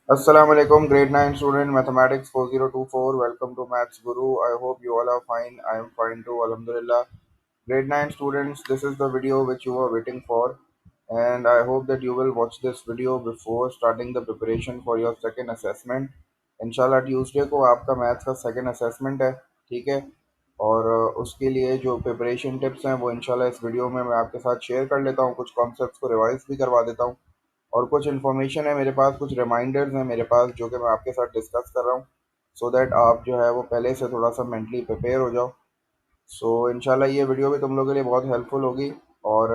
Assalamu alaikum, grade 9 student, mathematics 4024. Welcome to Maths Guru. I hope you all are fine. I am fine too, Alhamdulillah. Grade 9 students, this is the video which you were waiting for, and I hope that you will watch this video before starting the preparation for your second assessment. इंशाल्लाह Tuesday को आपका maths का second assessment है, ठीक है। और उसके लिए जो प्रिपरेशन टिप्स हैं वो इंशाल्लाह इस वीडियो में मैं आपके साथ शेयर कर लेता हूँ। कुछ कॉन्सेप्ट्स को रिवाइज भी करवा देता हूँ और कुछ इन्फॉर्मेशन है मेरे पास, कुछ रिमाइंडर्स हैं मेरे पास जो कि मैं आपके साथ डिस्कस कर रहा हूँ, सो दैट आप जो है वो पहले से थोड़ा सा मेंटली प्रिपेयर हो जाओ। सो इंशाल्लाह ये वीडियो भी तुम लोगों के लिए बहुत हेल्पफुल होगी और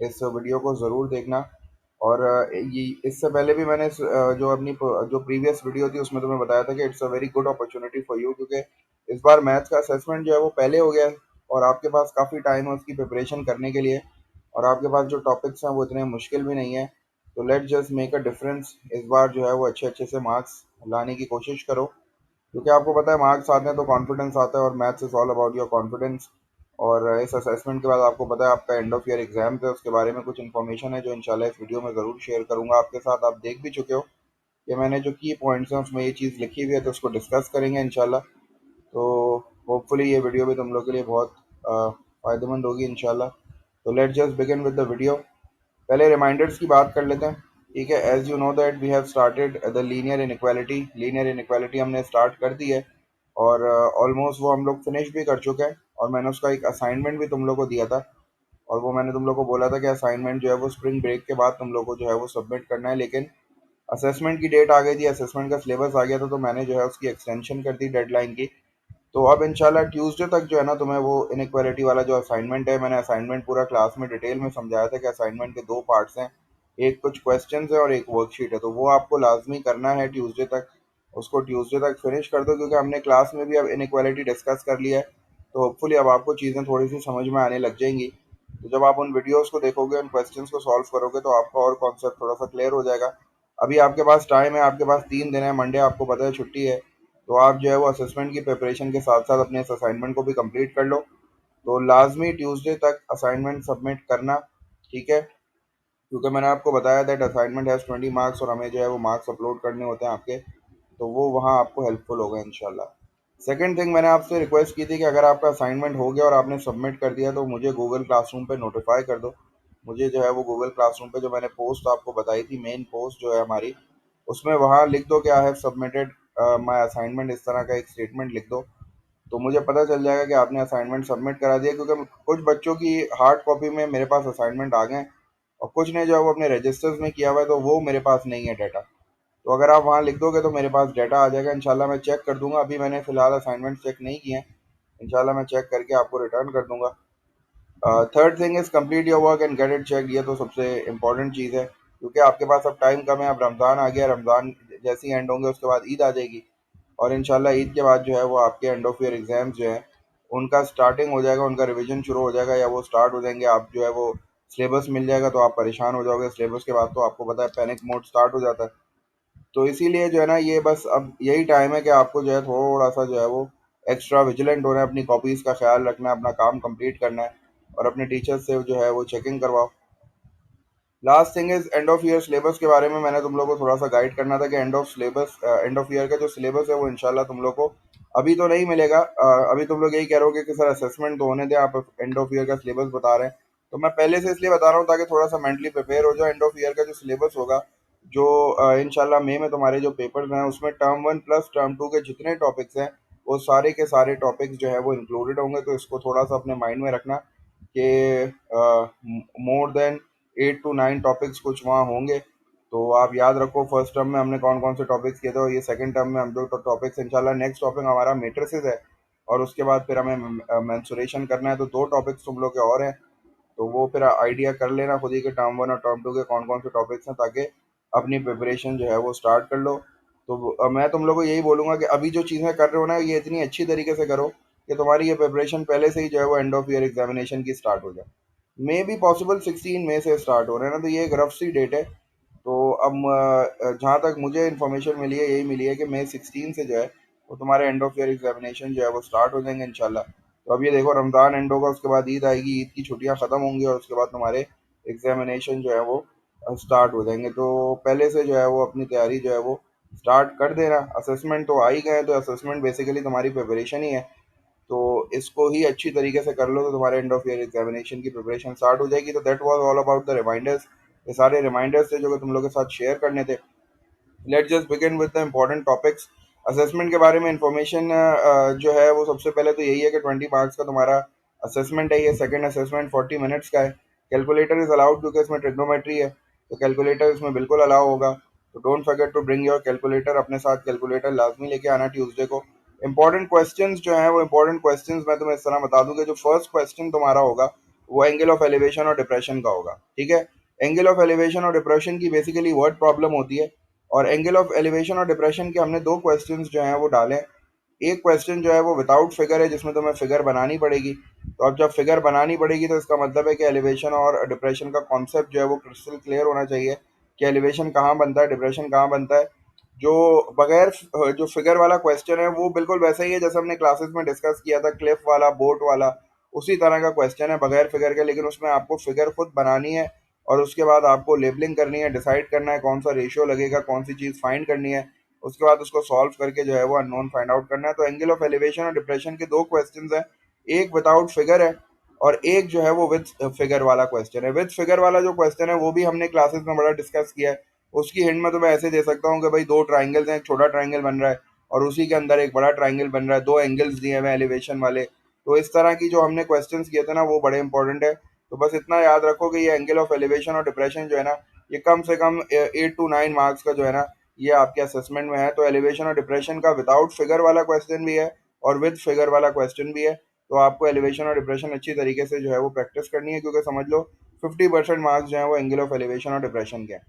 इस वीडियो को ज़रूर देखना। और ये इससे पहले भी मैंने जो अपनी जो प्रीवियस वीडियो थी उसमें तुम्हें बताया था कि it's a very good opportunity for you, क्योंकि इस बार मैथ्स का असेसमेंट जो है वो पहले हो गया है और आपके पास काफ़ी टाइम है उसकी प्रिपरेशन करने के लिए। और आपके पास जो टॉपिक्स हैं वो इतने मुश्किल भी नहीं है। तो let just make a difference, इस बार जो है वो अच्छे अच्छे से मार्क्स लाने की कोशिश करो, क्योंकि आपको पता है मार्क्स आते हैं तो कॉन्फिडेंस आता है और maths is all about your confidence. और इस असेसमेंट के बाद आपको पता है आपका एंड ऑफ ईयर एग्जाम है, उसके बारे में कुछ इन्फॉर्मेशन है जो इंशाल्लाह इस वीडियो में ज़रूर शेयर करूंगा आपके साथ। आप देख भी चुके हो कि मैंने जो की पॉइंट्स हैं उसमें ये चीज़ लिखी हुई है, तो उसको डिस्कस करेंगे इंशाल्लाह। तो होपफुली ये वीडियो भी तुम लोग के लिए बहुत फ़ायदेमंद होगी इंशाल्लाह। तो let's just begin with the video. पहले रिमाइंडर्स की बात कर लेते हैं, ठीक है। As you know that we have started the linear inequality हमने स्टार्ट कर दी है और ऑलमोस्ट वो हम लोग फिनिश भी कर चुके हैं। और मैंने उसका एक असाइनमेंट भी तुम लोग को दिया था और वो मैंने तुम लोग को बोला था कि असाइनमेंट जो है वो स्प्रिंग ब्रेक के बाद तुम लोग को जो है वो सबमिट करना है, लेकिन असेसमेंट की डेट आ गई थी, असेसमेंट का सिलेबस आ गया था, तो मैंने जो है उसकी एक्सटेंशन कर दी डेडलाइन की। तो अब इंशाल्लाह ट्यूसडे तक जो है ना तुम्हें वो इनइक्वालिटी वाला जो असाइनमेंट है, मैंने असाइनमेंट पूरा क्लास में डिटेल में समझाया था कि असाइनमेंट के दो पार्ट्स हैं, एक कुछ क्वेश्चंस है और एक वर्कशीट है। तो वो आपको लाजमी करना है ट्यूसडे तक, उसको ट्यूसडे तक फिनिश कर दो, क्योंकि हमने क्लास में भी अब इनइक्वालिटी डिस्कस कर लिया है। तो होपफुली अब आपको चीज़ें थोड़ी सी समझ में आने लग जाएंगी। तो जब आप उन वीडियोज़ को देखोगे, उन क्वेश्चंस को सॉल्व करोगे, तो आपका और कॉन्सेप्ट थोड़ा सा क्लियर हो जाएगा। अभी आपके पास टाइम है, आपके पास 3 दिन है, मंडे आपको पता है छुट्टी है, तो आप जो है वो असेसमेंट की प्रिपरेशन के साथ साथ अपने इस असाइनमेंट को भी कंप्लीट कर लो। तो लाजमी ट्यूसडे तक असाइनमेंट सबमिट करना, ठीक है। क्योंकि मैंने आपको बताया दैट असाइनमेंट हैज़ 20 मार्क्स और हमें जो है वो मार्क्स अपलोड करने होते हैं आपके, तो वो वहाँ आपको हेल्पफुल होगा इंशाल्लाह। सेकंड थिंग, मैंने आपसे रिक्वेस्ट की थी कि अगर आपका असाइनमेंट हो गया और आपने सबमिट कर दिया तो मुझे गूगल क्लासरूम पे नोटिफाई कर दो। मुझे जो है वो गूगल क्लासरूम पे जो मैंने पोस्ट आपको बताई थी, मेन पोस्ट जो है हमारी, उसमें वहाँ लिख दो कि I have submitted my assignment, इस तरह का एक स्टेटमेंट लिख दो। तो मुझे पता चल जाएगा कि आपने असाइनमेंट सबमिट करा दिया, क्योंकि कुछ बच्चों की हार्ड कॉपी में मेरे पास असाइनमेंट आ गए और कुछ ने जो है वो अपने रजिस्टर्स में किया हुआ है, तो वो मेरे पास नहीं है डाटा। तो अगर आप वहाँ लिख दोगे तो मेरे पास डाटा आ जाएगा इंशाल्लाह, मैं चेक कर दूंगा। अभी मैंने फ़िलहाल असाइनमेंट चेक नहीं किए हैं, इंशाल्लाह मैं चेक करके आपको रिटर्न कर दूंगा। Third thing is complete your work and get it check. ये तो सबसे इम्पोर्टेंट चीज़ है, क्योंकि आपके पास अब टाइम कम है। अब रमज़ान आ गया, रमज़ान जैसे ही एंड होंगे उसके बाद ईद आ जाएगी और इंशाल्लाह ईद के बाद जो है वो आपके एंड ऑफ ईयर एग्ज़ाम्स जो हैं उनका स्टार्टिंग हो जाएगा, उनका रिवीजन शुरू हो जाएगा या वो स्टार्ट हो जाएंगे। आप जो है वो सिलेबस मिल जाएगा तो आप परेशान हो जाओगे, सिलेबस के बाद तो आपको पता है पैनिक मोड स्टार्ट हो जाता है। तो इसीलिए जो है ना ये बस अब यही टाइम है कि आपको जो है थोड़ा सा जो है वो एक्स्ट्रा विजिलेंट होना है, अपनी कॉपीज़ का ख्याल रखना है, अपना काम कंप्लीट करना है और अपने टीचर्स से जो है वो चेकिंग करवाओ। Last thing is and of year syllabus के बारे में मैंने तुम लोग को थोड़ा सा गाइड करना था कि एंड ऑफ ईयर का जो सिलेबस है वो इंशाल्लाह तुम लोग को अभी तो नहीं मिलेगा। अभी तुम लोग यही कह रहे हो कि सर असेसमेंट तो होने दें, आप एंड ऑफ ईयर का सिलेबस बता रहे हैं। तो मैं पहले से इसलिए बता रहा हूँ ताकि थोड़ा सा मेंटली प्रिपेयर हो जाओ। एंड ऑफ ईयर का जो सिलेबस होगा, जो इंशाल्लाह मई में तुम्हारे जो पेपर्स हैं उसमें टर्म 1 प्लस टर्म 2 के जितने टॉपिक्स हैं वो सारे के सारे टॉपिक्स जो है वो इंक्लूडेड होंगे। तो इसको थोड़ा सा अपने माइंड में रखना कि मोर देन 8 to 9 टॉपिक्स कुछ वहाँ होंगे। तो आप याद रखो फर्स्ट टर्म में हमने कौन कौन से टॉपिक्स किए थे और ये सेकंड टर्म में हम जो टॉपिक्स इंशाल्लाह, नेक्स्ट टॉपिक हमारा मेट्रिसेस है और उसके बाद फिर हमें मेंसुरेशन करना है। तो दो टॉपिक्स तुम लोग के और हैं, तो वो फिर आइडिया कर लेना खुद ही कि टर्म 1 और टर्म 2 के कौन कौन से टॉपिक्स हैं, ताकि अपनी प्रिपरेशन जो है वो स्टार्ट कर लो। तो मैं तुम लोग को यही बोलूँगा कि अभी जो चीज़ें कर रहे हो ना ये इतनी अच्छी तरीके से करो कि तुम्हारी ये प्रिपरेशन पहले से ही जो है वो एंड ऑफ ईयर एग्जामिनेशन की स्टार्ट हो जाए। मे बी पॉसिबल 16 मई से स्टार्ट हो रहे हैं ना, तो ये एक रफ सी डेट है। तो अब जहाँ तक मुझे इन्फॉर्मेशन मिली है यही मिली है कि मई 16 से जो है वो तुम्हारे एंड ऑफ ईयर एग्जामिनेशन जो है वो स्टार्ट हो जाएंगे इंशाल्लाह। तो अब ये देखो रमज़ान एंड होगा, उसके बाद ईद आएगी, ईद की छुट्टियाँ ख़त्म होंगी और उसके बाद तुम्हारे एग्जामिनेशन जो है वो स्टार्ट हो जाएंगे। तो पहले से जो है वो अपनी तैयारी जो है वो स्टार्ट कर देना। असेसमेंट तो आ ही गए, तो असेसमेंट बेसिकली तुम्हारी प्रिपरेशन ही है, तो इसको ही अच्छी तरीके से कर लो तो तुम्हारे एंड ऑफ ईयर एग्जामिनेशन की प्रिपरेशन स्टार्ट हो जाएगी। तो that was all about the reminders. ये सारे रिमाइंडर्स थे जो कि तुम लोगों के साथ शेयर करने थे। Let just begin with the important topics. Assessment के बारे में इंफॉर्मेशन जो है वो सबसे पहले तो यही है कि 20 मार्क्स का तुम्हारा असेसमेंट है। ये सेकंड असेसमेंट 40 मिनट्स का है। कैलकुलेटर इज अलाउड क्योंकि इसमें ट्रिग्नोमेट्री है, तो कैलकुलेटर इसमें बिल्कुल अलाउ होगा। तो don't forget to bring your calculator, अपने साथ कैलकुलेटर लाजमी लेके आना ट्यूसडे को। इंपॉर्टेंट क्वेश्चंस जो हैं वो इंपॉर्टेंट क्वेश्चंस मैं तुम्हें इस तरह बता दूं कि जो फर्स्ट क्वेश्चन तुम्हारा होगा वो एंगल ऑफ एलिवेशन और डिप्रेशन का होगा। ठीक है। एंगल ऑफ एलिवेशन और डिप्रेशन की बेसिकली वर्ड प्रॉब्लम होती है, और एंगल ऑफ एलिवेशन और डिप्रेशन के हमने दो क्वेश्चंस जो हैं वो डाले। एक क्वेश्चन जो है वो विदाउट फिगर है, जिसमें तुम्हें फिगर बनानी पड़ेगी। तो अब जब फिगर बनानी पड़ेगी तो इसका मतलब है कि एलिवेशन और डिप्रेशन का कॉन्सेप्ट जो है वो क्रिस्टल क्लियर होना चाहिए कि एलिवेशन कहाँ बनता है, डिप्रेशन कहाँ बनता है। जो बगैर जो फिगर वाला क्वेश्चन है वो बिल्कुल वैसा ही है जैसे हमने क्लासेस में डिस्कस किया था, क्लिफ वाला, बोट वाला, उसी तरह का क्वेश्चन है बगैर फिगर के। लेकिन उसमें आपको फिगर खुद बनानी है और उसके बाद आपको लेबलिंग करनी है, डिसाइड करना है कौन सा रेशियो लगेगा, कौन सी चीज़ फाइंड करनी है। उसके बाद उसको सॉल्व करके जो है वो अननोन फाइंड आउट करना है। तो एंगल ऑफ एलिवेशन और डिप्रेशन के दो क्वेश्चंस हैं, एक विदाउट फिगर है और एक जो है वो विद फिगर वाला क्वेश्चन है। विद फिगर वाला जो क्वेश्चन है वो भी हमने क्लासेस में बड़ा डिस्कस किया है। उसकी हिंट में तो मैं ऐसे दे सकता हूँ कि भाई दो ट्राइंगल्स हैं, एक छोटा ट्राइंगल बन रहा है और उसी के अंदर एक बड़ा ट्राइंगल बन रहा है, दो एंगल्स दिए हुए एलिवेशन वाले। तो इस तरह की जो हमने क्वेश्चंस किए थे ना वो बड़े इंपॉर्टेंट है। तो बस इतना याद रखो कि ये एंगल ऑफ एलिवेशन और डिप्रेशन जो है ना, ये कम से कम 8 to 9 मार्क्स का जो है ना ये आपके असेसमेंट में है। तो एलिवेशन और डिप्रेशन का विदाउट फिगर वाला क्वेश्चन भी है और विद फिगर वाला क्वेश्चन भी है। तो आपको एलिवेशन और डिप्रेशन अच्छी तरीके से जो है वो प्रैक्टिस करनी है, क्योंकि समझ लो 50% मार्क्स जो है वो एंगल ऑफ एलिवेशन और डिप्रेशन के हैं।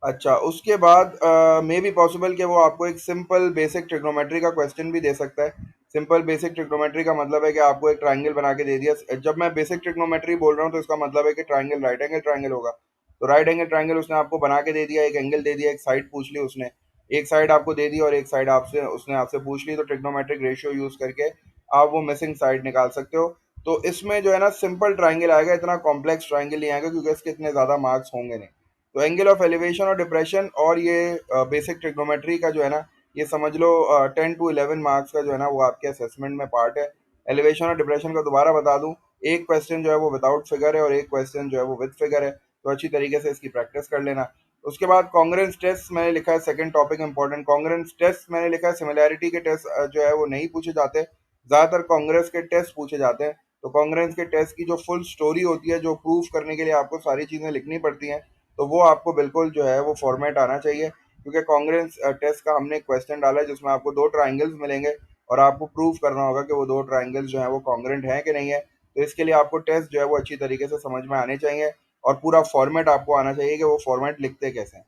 अच्छा, उसके बाद मे बी पॉसिबल कि वो आपको एक सिंपल बेसिक ट्रिग्नोमेट्री का क्वेश्चन भी दे सकता है। सिंपल बेसिक ट्रिग्नोमेट्री का मतलब है कि आपको एक ट्राइंगल बना के दे दिया। जब मैं बेसिक ट्रिग्नोमेट्री बोल रहा हूँ तो इसका मतलब है कि ट्राइंगल राइट एंगल ट्राइंगल होगा। तो राइट एंगल ट्राइंगल उसने आपको बना के दे दिया, एक एंगल दे दिया, एक साइड पूछ ली उसने, एक साइड आपको दे दी और एक साइड आपसे उसने आपसे पूछ ली। तो ट्रिग्नोमेट्रिक रेशियो यूज करके आप वो मिसिंग साइड निकाल सकते हो। तो इसमें जो है ना सिंपल ट्राइंगल आएगा, इतना कॉम्प्लेक्स ट्राइंगल नहीं आएगा क्योंकि इसके इतने ज़्यादा मार्क्स होंगे नहीं। तो एंगल ऑफ एलिवेशन और डिप्रेशन और ये बेसिक ट्रिग्नोमेट्री का जो है ना, ये समझ लो 10 to 11 मार्क्स का जो है ना वो आपके असेसमेंट में पार्ट है। एलिवेशन और डिप्रेशन का दोबारा बता दूं, एक क्वेश्चन जो है वो विदाउट फिगर है और एक क्वेश्चन जो है वो विद फिगर है। तो अच्छी तरीके से इसकी प्रैक्टिस कर लेना। उसके बाद कॉन्ग्रेंस टेस्ट मैंने लिखा है, second topic important congruence test मैंने लिखा है। सिमिलैरिटी के टेस्ट जो है वो नहीं पूछे जाते, ज़्यादातर कांग्रेस के टेस्ट पूछे जाते हैं। तो कांग्रेस के टेस्ट की जो फुल स्टोरी होती है, जो प्रूफ करने के लिए आपको सारी चीज़ें लिखनी पड़ती हैं, तो वो आपको बिल्कुल जो है वो फॉर्मेट आना चाहिए। क्योंकि कांग्रेस टेस्ट का हमने एक क्वेश्चन डाला है जिसमें आपको दो ट्राइंगल्स मिलेंगे और आपको प्रूफ करना होगा कि वो दो ट्राइंगल्स जो है वो कॉन्ग्रेंट हैं कि नहीं है। तो इसके लिए आपको टेस्ट जो है वो अच्छी तरीके से समझ में आने चाहिए और पूरा फॉर्मेट आपको आना चाहिए कि वो फॉर्मेट लिखते कैसे हैं।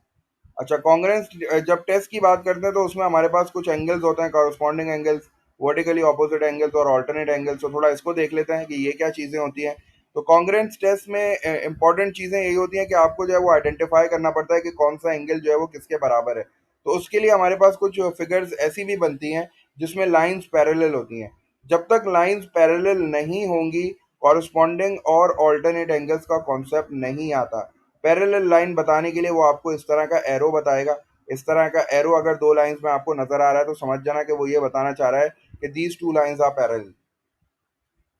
अच्छा, कांग्रेंस जब टेस्ट की बात करते हैं तो उसमें हमारे पास कुछ एंगल्स होते हैं, corresponding angles, vertically opposite angles और ऑल्टरनेट एंगल्स। तो थोड़ा इसको देख लेते हैं कि ये क्या चीज़ें होती हैं। तो कांग्रेंस टेस्ट में इंपॉर्टेंट चीज़ें यही होती हैं कि आपको जो है वो आइडेंटिफाई करना पड़ता है कि कौन सा एंगल जो है वो किसके बराबर है। तो उसके लिए हमारे पास कुछ फिगर्स ऐसी भी बनती हैं जिसमें लाइंस पैरेलल होती हैं। जब तक लाइंस पैरेलल नहीं होंगी, कॉरस्पॉन्डिंग और ऑल्टरनेट एंगल्स का कॉन्सेप्ट नहीं आता। पैरेलल लाइन बताने के लिए वो आपको इस तरह का एरो बताएगा। इस तरह का एरो अगर दो लाइंस में आपको नजर आ रहा है तो समझ जाना कि वो ये बताना चाह रहा है कि these two lines are parallel.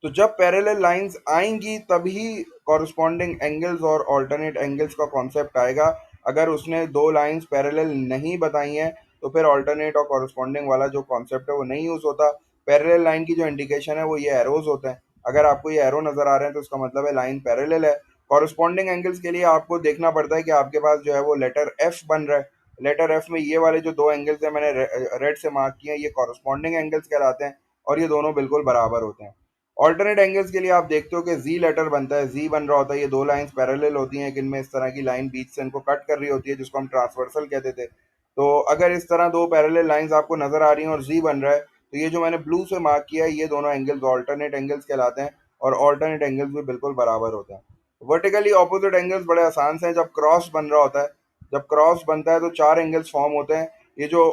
तो जब पैरेलल लाइंस आएंगी तभी कॉरस्पॉन्डिंग एंगल्स और ऑल्टरनेट एंगल्स का कॉन्सेप्ट आएगा। अगर उसने दो लाइंस पैरेलल नहीं बताई हैं तो फिर ऑल्टरनेट और कॉरस्पॉन्डिंग वाला जो कॉन्सेप्ट है वो नहीं यूज होता। पैरेलल लाइन की जो इंडिकेशन है वो ये एरोज होते हैं। अगर आपको ये एरो नजर आ रहे हैं तो उसका मतलब है लाइन पैरेलल है। कॉरस्पॉन्डिंग एंगल्स के लिए आपको देखना पड़ता है कि आपके पास जो है वो लेटर एफ बन रहा है। लेटर एफ में ये वाले जो दो एंगल्स हैं मैंने रेड से मार्क किए हैं, ये कॉरस्पॉन्डिंग एंगल्स कहलाते हैं और ये दोनों बिल्कुल बराबर होते हैं। ऑल्टरनेट एंगल्स के लिए आप देखते हो कि जी लेटर बनता है, जी बन रहा होता है, ये दो लाइंस पैरेलल होती हैं, इनमें इस तरह की लाइन बीच से इनको कट कर रही होती है जिसको हम ट्रांसवर्सल कहते थे। तो अगर इस तरह दो पैरेलल लाइंस आपको नजर आ रही हैं और जी बन रहा है तो ये जो मैंने ब्लू से मार्क किया है ये दोनों एंगल्स ऑल्टरनेट एंगल्स कहलाते हैं और ऑल्टरनेट एंगल्स भी बिल्कुल बराबर होते हैं। वर्टिकली ऑपोजिट एंगल्स बड़े आसान से हैं। जब क्रॉस बन रहा होता है, जब क्रॉस बनता है तो चार एंगल्स फॉर्म होते हैं। ये जो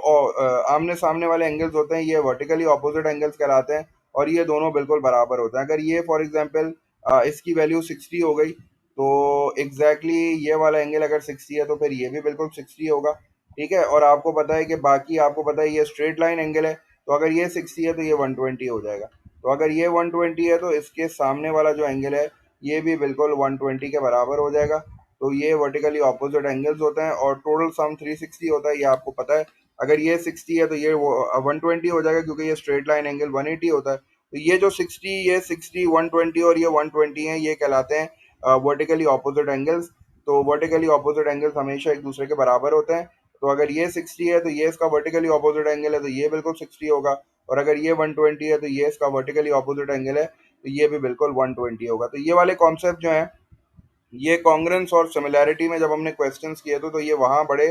आमने सामने वाले एंगल्स होते हैं ये वर्टिकली ऑपोजिट एंगल्स कहलाते हैं और ये दोनों बिल्कुल बराबर होते हैं। अगर ये फॉर एग्जांपल इसकी वैल्यू 60 हो गई तो एग्जैक्टली ये वाला एंगल अगर 60 है तो फिर ये भी बिल्कुल 60 होगा। ठीक है, और आपको पता है कि बाकी आपको पता है ये स्ट्रेट लाइन एंगल है, तो अगर ये 60 है तो ये 120 हो जाएगा। तो अगर ये 120 है तो इसके सामने वाला जो एंगल है ये भी बिल्कुल 120 के बराबर हो जाएगा। तो ये वर्टिकली ऑपोजिट एंगल्स होते हैं और टोटल सम 360 होता है, ये आपको पता है। अगर ये 60 है तो ये 120 हो जाएगा, क्योंकि ये स्ट्रेट लाइन एंगल 180 होता है। तो ये जो 60, ये 60, 120 और ये 120 है, ये कहलाते हैं वर्टिकली ऑपोजिट एंगल्स। तो वर्टिकली ऑपोजिट एंगल्स हमेशा एक दूसरे के बराबर होते हैं। तो अगर ये 60 है तो ये इसका वर्टिकली ऑपोजिट एंगल है, तो ये बिल्कुल 60 होगा। और अगर ये 120 है तो ये इसका वर्टिकली ऑपोजिट एंगल है, तो ये भी बिल्कुल 120 होगा। तो ये वाले कॉन्सेप्ट जो हैं, ये कॉन्ग्रेंस और सिमिलैरिटी में जब हमने क्वेश्चंस किए थे तो ये वहाँ बड़े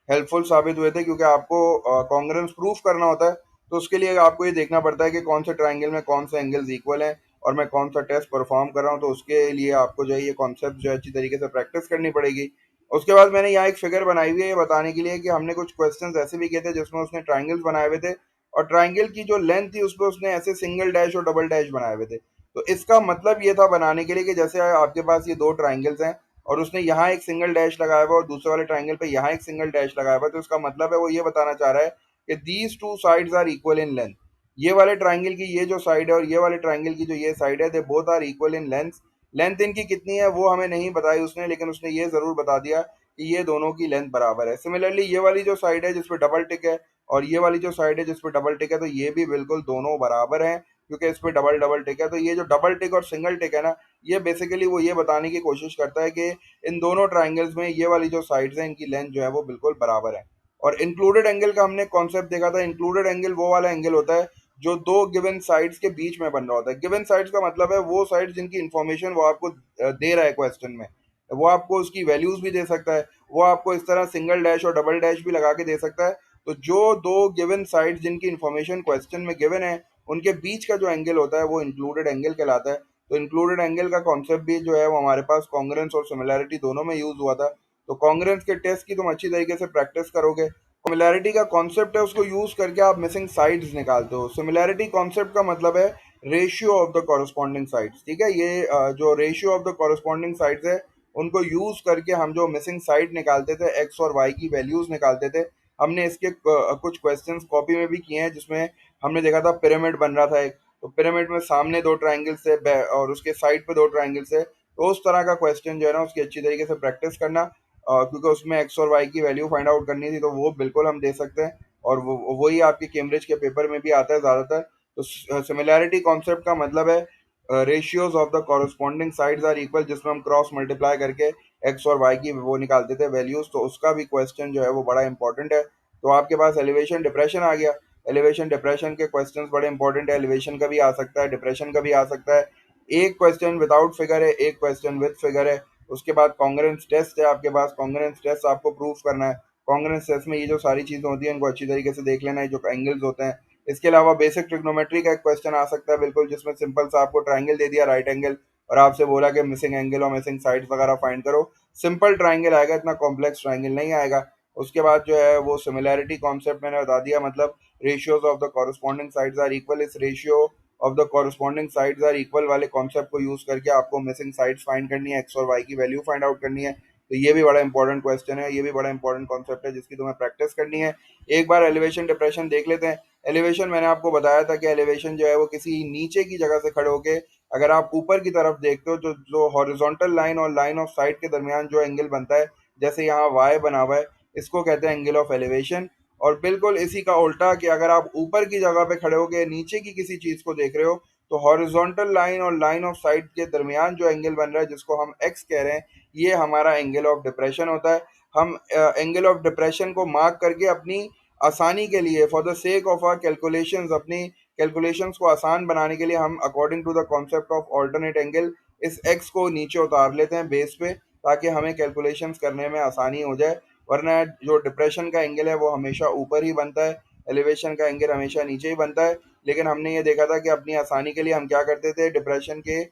हेल्पफुल साबित हुए थे, क्योंकि आपको कॉन्ग्रेंस प्रूफ करना होता है। तो उसके लिए आपको ये देखना पड़ता है कि कौन से ट्राइंगल में कौन से एंगल्स इक्वल हैं और मैं कौन सा टेस्ट परफॉर्म कर रहा हूँ। तो उसके लिए आपको जो है ये कॉन्सेप्ट जो है अच्छी तरीके से प्रैक्टिस करनी पड़ेगी। उसके बाद मैंने यहाँ एक फिगर बनाई हुई है ये बताने के लिए कि हमने कुछ क्वेश्चंस ऐसे भी किए थे जिसमें उसने ट्राइंगल्स बनाए हुए थे, और ट्राइंगल की जो लेंथ थी उस पर उसने ऐसे सिंगल डैश और डबल डैश बनाए हुए थे। तो इसका मतलब ये था बनाने के लिए कि जैसे आपके पास ये दो ट्राइंगल्स हैं और उसने यहाँ एक सिंगल डैश लगाया हुआ और दूसरे वाले ट्राइंगल पे यहाँ एक सिंगल डैश लगाया हुआ, तो इसका मतलब है वो ये बताना चाह रहा है कि these two sides are equal in length. ये वाले ट्राइंगल की ये जो साइड है और ये वाले ट्राइंगल की जो ये साइड है, they both are equal in length. Length इनकी कितनी है वो हमें नहीं बताई उसने, लेकिन उसने ये जरूर बता दिया कि ये दोनों की लेंथ बराबर है। सिमिलरली ये वाली जो साइड है जिसपे डबल टिक है और ये वाली जो साइड है जिसपे डबल टिक है, तो ये भी बिल्कुल दोनों बराबर हैं, क्योंकि इस पे डबल डबल टिक है। तो ये जो डबल टिक और सिंगल टिक है ना, ये बेसिकली वो ये बताने की कोशिश करता है कि इन दोनों ट्राइंगल्स में ये वाली जो साइड्स हैं इनकी लेंथ जो है वो बिल्कुल बराबर है। और इंक्लूडेड एंगल का हमने कॉन्सेप्ट देखा था। इंक्लूडेड एंगल वो वाला एंगल होता है जो दो गिवन साइड्स के बीच में बन रहा होता है। गिवन साइड्स का मतलब है वो साइड जिनकी इंफॉर्मेशन वो आपको दे रहा है क्वेश्चन में, वो आपको उसकी वैल्यूज भी दे सकता है, वो आपको इस तरह सिंगल डैश और डबल डैश भी लगा के दे सकता है। तो जो दो गिवन साइड्स जिनकी इंफॉर्मेशन क्वेश्चन में गिवन है उनके बीच का जो एंगल होता है वो इंक्लूडेड एंगल कहलाता है। तो इंक्लूडेड एंगल का कॉन्सेप्ट भी जो है वो हमारे पास कॉन्ग्रेंस और सिमिलैरिटी दोनों में यूज हुआ था। तो कॉन्ग्रेंस के टेस्ट की तुम अच्छी तरीके से प्रैक्टिस करोगे। सिमिलैरिटी का कॉन्सेप्ट है उसको यूज करके आप मिसिंग साइड्स निकालते हो। सिमिलैरिटी कॉन्सेप्ट का मतलब है ratio of the corresponding sides. ठीक है, ये जो ratio of the corresponding sides है उनको यूज करके हम जो मिसिंग साइड निकालते थे, एक्स और वाई की वैल्यूज निकालते थे। हमने इसके कुछ क्वेश्चंस कॉपी में भी किए हैं जिसमें हमने देखा था पिरामिड बन रहा था एक, तो पिरामिड में सामने दो ट्राइंगल्स है और उसके साइड पे दो ट्राइंगल्स है। तो उस तरह का क्वेश्चन जो है ना उसकी अच्छी तरीके से प्रैक्टिस करना, क्योंकि उसमें एक्स और वाई की वैल्यू फाइंड आउट करनी थी, तो वो बिल्कुल हम दे सकते हैं। और वो वही आपके कैम्ब्रिज के पेपर में भी आता है ज़्यादातर। तो सिमिलैरिटी कॉन्सेप्ट का मतलब है ratios of the corresponding sides are equal, जिसमें हम क्रॉस मल्टीप्लाई करके एक्स और वाई की वो निकालते थे वैल्यूज। तो उसका भी क्वेश्चन जो है वो बड़ा इंपॉर्टेंट है। तो आपके पास एलिवेशन डिप्रेशन आ गया। एलिवेशन डिप्रेशन के क्वेश्चंस बड़े इंपॉर्टेंट है। एलिवेशन का भी आ सकता है, डिप्रेशन का भी आ सकता है। एक क्वेश्चन विदाउट फिगर है, एक क्वेश्चन विद फिगर है। उसके बाद कॉन्ग्रेंस टेस्ट है आपके पास। कॉन्ग्रेंस टेस्ट आपको प्रूफ करना है। कॉन्ग्रेंस टेस्ट में ये जो सारी चीजें होती हैं इनको अच्छी तरीके से देख लेना है, जो एंगल्स होते हैं। इसके अलावा बेसिक ट्रिग्नोमेट्री का एक क्वेश्चन आ सकता है बिल्कुल, जिसमें सिंपल सा आपको ट्राइंगल दे दिया राइट एंगल और आपसे बोला कि मिसिंग एंगल और मिसिंग साइड्स वगैरह फाइंड करो। सिंपल ट्राइंगल आएगा, इतना कॉम्प्लेक्स ट्राइंगल नहीं आएगा। उसके बाद जो है वो सिमिलैरिटी कॉन्सेप्ट मैंने बता दिया, मतलब ratios of the corresponding sides are equal. इस ratio of the corresponding sides are equal वाले कॉन्सेप्ट को यूज करके आपको मिसिंग साइड्स फाइंड करनी है, एक्स और वाई की वैल्यू फाइंड आउट करनी है। तो ये भी बड़ा इंपॉर्टेंट क्वेश्चन है, ये भी बड़ा इंपॉर्टेंट कॉन्सेप्ट है जिसकी तुम्हें प्रैक्टिस करनी है। एक बार एलिवेशन डिप्रेशन देख लेते हैं। एलिवेशन मैंने आपको बताया था कि एलिवेशन जो है वो किसी नीचे की जगह से खड़े होके अगर आप ऊपर की तरफ देखते हो तो जो हॉरिजॉन्टल लाइन और लाइन ऑफ साइट के दरमियान जो एंगल बनता है, जैसे यहाँ वाई बना हुआ है, इसको कहते हैं एंगल ऑफ एलिवेशन। और बिल्कुल इसी का उल्टा कि अगर आप ऊपर की जगह पे खड़े होके नीचे की किसी चीज को देख रहे हो, तो हॉरिजॉन्टल लाइन और लाइन ऑफ साइट के दरमियान जो एंगल बन रहा है जिसको हम एक्स कह रहे हैं, ये हमारा एंगल ऑफ डिप्रेशन होता है। हम एंगल ऑफ डिप्रेशन को मार्क करके अपनी आसानी के लिए, for the sake of our calculations, अपनी कैलकुलेशंस को आसान बनाने के लिए हम according to the concept of alternate angle इस एक्स को नीचे उतार लेते हैं बेस पे, ताकि हमें कैलकुलेशंस करने में आसानी हो जाए। वरना जो डिप्रेशन का एंगल है वो हमेशा ऊपर ही बनता है, एलिवेशन का एंगल हमेशा नीचे ही बनता है। लेकिन हमने ये देखा था कि अपनी आसानी के लिए हम क्या करते थे, डिप्रेशन के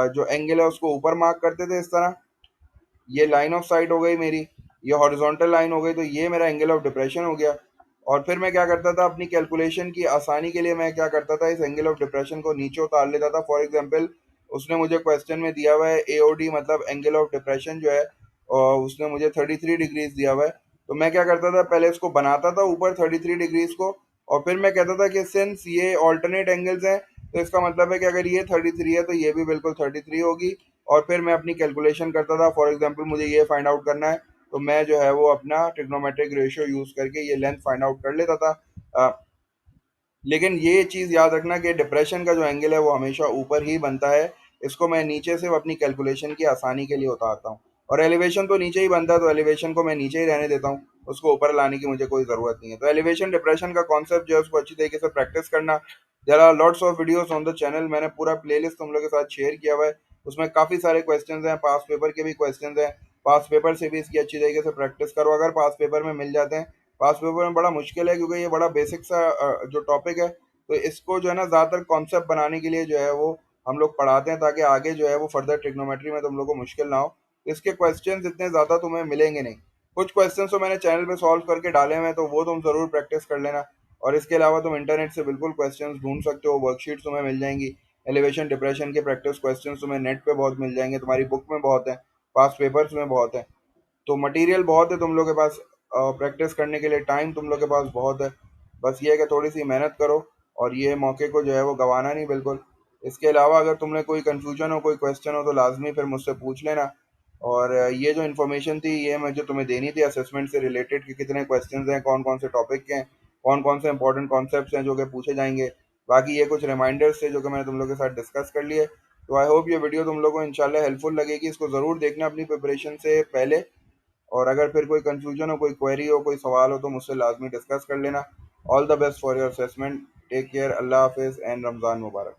जो एंगल है उसको ऊपर मार्क करते थे इस तरह। ये लाइन ऑफ साइट हो गई मेरी, ये हॉरिजॉन्टल लाइन हो गई, तो ये मेरा एंगल ऑफ डिप्रेशन हो गया। और फिर मैं क्या करता था, अपनी कैलकुलेशन की आसानी के लिए मैं क्या करता था, इस एंगल ऑफ डिप्रेशन को नीचे उतार लेता था। फॉर एग्जांपल उसने मुझे क्वेश्चन में दिया हुआ है एओडी, मतलब एंगल ऑफ डिप्रेशन जो है, और उसने मुझे 33 डिग्रीज दिया हुआ है। तो मैं क्या करता था, पहले इसको बनाता था ऊपर 33 डिग्रीज को, और फिर मैं कहता था कि सिंस ये ऑल्टरनेट एंगल्स हैं, तो इसका मतलब है कि अगर ये 33 है तो ये भी बिल्कुल 33 होगी। और फिर मैं अपनी कैलकुलेशन करता था। फॉर एग्जांपल मुझे ये फाइंड आउट करना है, तो मैं जो है वो अपना ट्रिग्नोमेट्रिक रेशियो यूज करके ये लेंथ फाइंड आउट कर लेता था। लेकिन ये चीज़ याद रखना कि डिप्रेशन का जो एंगल है वो हमेशा ऊपर ही बनता है। इसको मैं नीचे से अपनी कैलकुलेशन की आसानी के लिए उतारता हूँ, और एलिवेशन तो नीचे ही बनता है, तो एलिवेशन को मैं नीचे ही रहने देता हूँ, उसको ऊपर लाने की मुझे कोई ज़रूरत नहीं है। तो एलिवेशन डिप्रेशन का कॉन्सेप्ट जो है उसको अच्छी तरीके से प्रैक्टिस करना। There are lots of videos on the channel, मैंने पूरा प्लेलिस्ट तुम लोग के साथ शेयर किया हुआ है। उसमें काफ़ी सारे क्वेश्चंस हैं, पास पेपर के भी क्वेश्चंस हैं। पास पेपर से भी इसकी अच्छी तरीके से प्रैक्टिस करो, अगर पास पेपर में मिल जाते हैं। पास पेपर में बड़ा मुश्किल है क्योंकि ये बड़ा बेसिक सा जो टॉपिक है, तो इसको जो है ना ज़्यादातर कॉन्सेप्ट बनाने के लिए जो है वो हम लोग पढ़ाते हैं, ताकि आगे जो है वो फर्दर ट्रिग्नोमेट्री में तुम लोग को मुश्किल ना हो। तो इसके क्वेश्चंस इतने ज़्यादा तुम्हें मिलेंगे नहीं। कुछ क्वेश्चंस तो मैंने चैनल पे सॉल्व करके डाले हुए हैं, तो वो तुम ज़रूर प्रैक्टिस कर लेना। और इसके अलावा तुम इंटरनेट से बिल्कुल क्वेश्चंस ढूंढ सकते हो, वर्कशीट्स तुम्हें मिल जाएंगी। एलिवेशन डिप्रेशन के प्रैक्टिस क्वेश्चंस तुम्हें नेट पे बहुत मिल जाएंगे, तुम्हारी बुक में बहुत है, पास पेपर्स में बहुत है। तो मटेरियल बहुत है तुम लोग के पास, प्रैक्टिस करने के लिए टाइम तुम लोग के पास बहुत है। बस ये है कि थोड़ी सी मेहनत करो, और ये मौके को जो है वो गंवाना नहीं बिल्कुल। इसके अलावा अगर तुमने कोई कन्फ्यूजन हो, कोई क्वेश्चन हो, तो लाजमी फिर मुझसे पूछ लेना। और ये जो इन्फॉर्मेशन थी ये मैं जो तुम्हें देनी थी असेसमेंट से रिलेटेड, कि कितने क्वेश्चंस हैं, कौन कौन से टॉपिक के हैं, कौन कौन से इंपॉर्टेंट कॉन्सेप्ट्स हैं जो कि पूछे जाएंगे। बाकी ये कुछ रिमाइंडर्स थे जो कि मैंने तुम लोग के साथ डिस्कस कर लिए। तो आई होप ये वीडियो तुम लोगों को इंशाल्लाह हेल्पफुल लगेगी, इसको ज़रूर देखना अपनी प्रिपरेशन से पहले। और अगर फिर कोई कंफ्यूजन हो, कोई क्वेरी हो, कोई सवाल हो, तो मुझसे लाजमी डिस्कस कर लेना। All the best for your assessment. Take care, अल्लाह हाफिज़ एंड रमज़ान मुबारक।